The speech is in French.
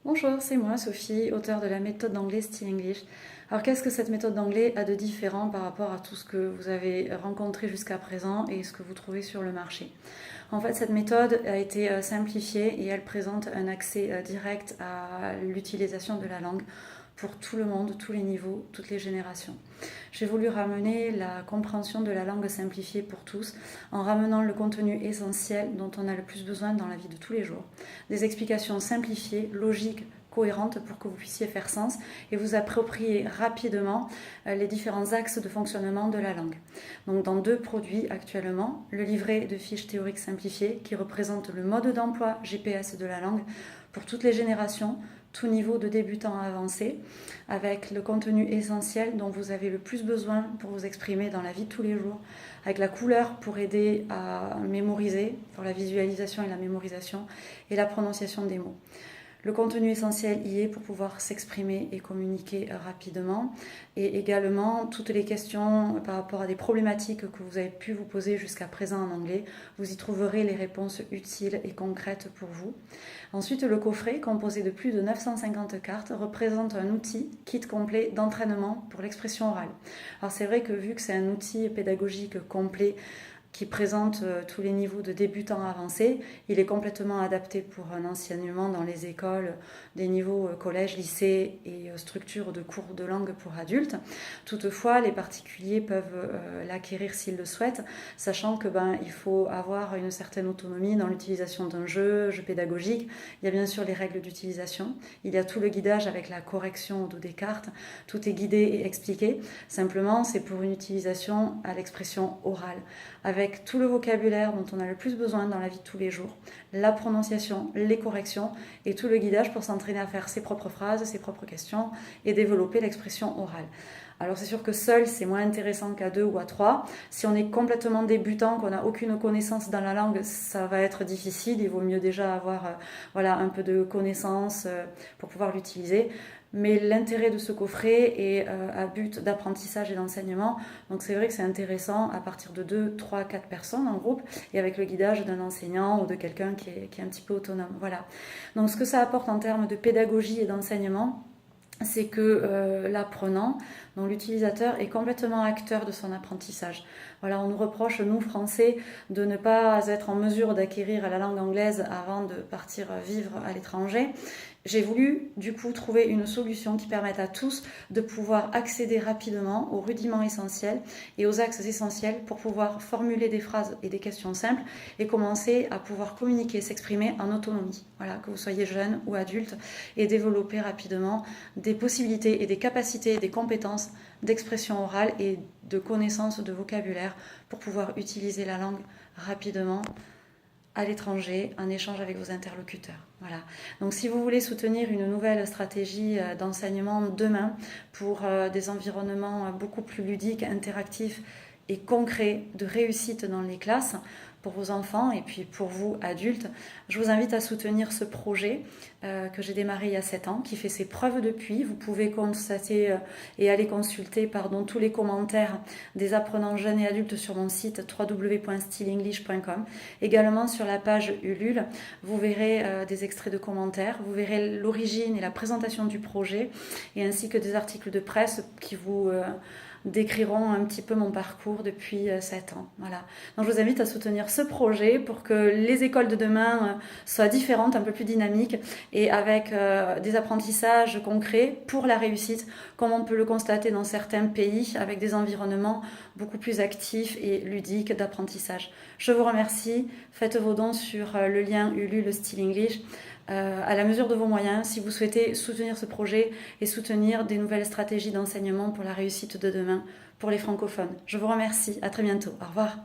Bonjour, c'est moi Sophie, auteure de la méthode d'anglais Still English. Alors qu'est-ce que cette méthode d'anglais a de différent par rapport à tout ce que vous avez rencontré jusqu'à présent et ce que vous trouvez sur le marché? En fait, cette méthode a été simplifiée et elle présente un accès direct à l'utilisation de la langue pour tout le monde, tous les niveaux, toutes les générations. J'ai voulu ramener la compréhension de la langue simplifiée pour tous en ramenant le contenu essentiel dont on a le plus besoin dans la vie de tous les jours. Des explications simplifiées, logiques, cohérentes pour que vous puissiez faire sens et vous approprier rapidement les différents axes de fonctionnement de la langue. Donc dans 2 produits actuellement, le livret de fiches théoriques simplifiées qui représente le mode d'emploi GPS de la langue pour toutes les générations, tout niveau de débutant à avancé, avec le contenu essentiel dont vous avez le plus besoin pour vous exprimer dans la vie de tous les jours, avec la couleur pour aider à mémoriser, pour la visualisation et la mémorisation, et la prononciation des mots. Le contenu essentiel y est pour pouvoir s'exprimer et communiquer rapidement. Et également, toutes les questions par rapport à des problématiques que vous avez pu vous poser jusqu'à présent en anglais, vous y trouverez les réponses utiles et concrètes pour vous. Ensuite, le coffret, composé de plus de 950 cartes, représente un outil, kit complet d'entraînement pour l'expression orale. Alors c'est vrai que vu que c'est un outil pédagogique complet, qui présente tous les niveaux de débutants avancés. Il est complètement adapté pour un enseignement dans les écoles des niveaux collège, lycée et structures de cours de langue pour adultes. Toutefois, les particuliers peuvent l'acquérir s'ils le souhaitent, sachant que il faut avoir une certaine autonomie dans l'utilisation d'un jeu pédagogique. Il y a bien sûr les règles d'utilisation. Il y a tout le guidage avec la correction au dos des cartes. Tout est guidé et expliqué. Simplement, c'est pour une utilisation à l'expression orale, avec tout le vocabulaire dont on a le plus besoin dans la vie de tous les jours, la prononciation, les corrections et tout le guidage pour s'entraîner à faire ses propres phrases, ses propres questions et développer l'expression orale. Alors c'est sûr que seul c'est moins intéressant qu'à 2 ou à 3. Si on est complètement débutant, qu'on n'a aucune connaissance dans la langue, ça va être difficile. Il vaut mieux déjà avoir un peu de connaissance pour pouvoir l'utiliser. Mais l'intérêt de ce coffret est à but d'apprentissage et d'enseignement. Donc c'est vrai que c'est intéressant à partir de 2, 3, 4 personnes en groupe et avec le guidage d'un enseignant ou de quelqu'un qui est un petit peu autonome. Voilà. Donc ce que ça apporte en termes de pédagogie et d'enseignement, c'est que l'apprenant, donc l'utilisateur, est complètement acteur de son apprentissage. Voilà, on nous reproche, nous Français, de ne pas être en mesure d'acquérir la langue anglaise avant de partir vivre à l'étranger. J'ai voulu du coup trouver une solution qui permette à tous de pouvoir accéder rapidement aux rudiments essentiels et aux axes essentiels pour pouvoir formuler des phrases et des questions simples et commencer à pouvoir communiquer, s'exprimer en autonomie. Voilà, que vous soyez jeune ou adulte, et développer rapidement des possibilités et des capacités et des compétences d'expression orale et de connaissance de vocabulaire pour pouvoir utiliser la langue rapidement à l'étranger, en échange avec vos interlocuteurs. Voilà. Donc si vous voulez soutenir une nouvelle stratégie d'enseignement demain pour des environnements beaucoup plus ludiques, interactifs et concrets de réussite dans les classes, pour vos enfants et puis pour vous adultes, je vous invite à soutenir ce projet que j'ai démarré il y a 7 ans, qui fait ses preuves depuis. Vous pouvez constater et aller consulter tous les commentaires des apprenants jeunes et adultes sur mon site www.stillenglish.com. Également sur la page Ulule, vous verrez des extraits de commentaires, vous verrez l'origine et la présentation du projet, et ainsi que des articles de presse qui vous décriront un petit peu mon parcours depuis 7 ans. Voilà. Donc je vous invite à soutenir ce projet pour que les écoles de demain soient différentes, un peu plus dynamiques et avec des apprentissages concrets pour la réussite, comme on peut le constater dans certains pays avec des environnements beaucoup plus actifs et ludiques d'apprentissage. Je vous remercie. Faites vos dons sur le lien Ulule Still English. À la mesure de vos moyens, si vous souhaitez soutenir ce projet et soutenir des nouvelles stratégies d'enseignement pour la réussite de demain pour les francophones. Je vous remercie, à très bientôt, au revoir.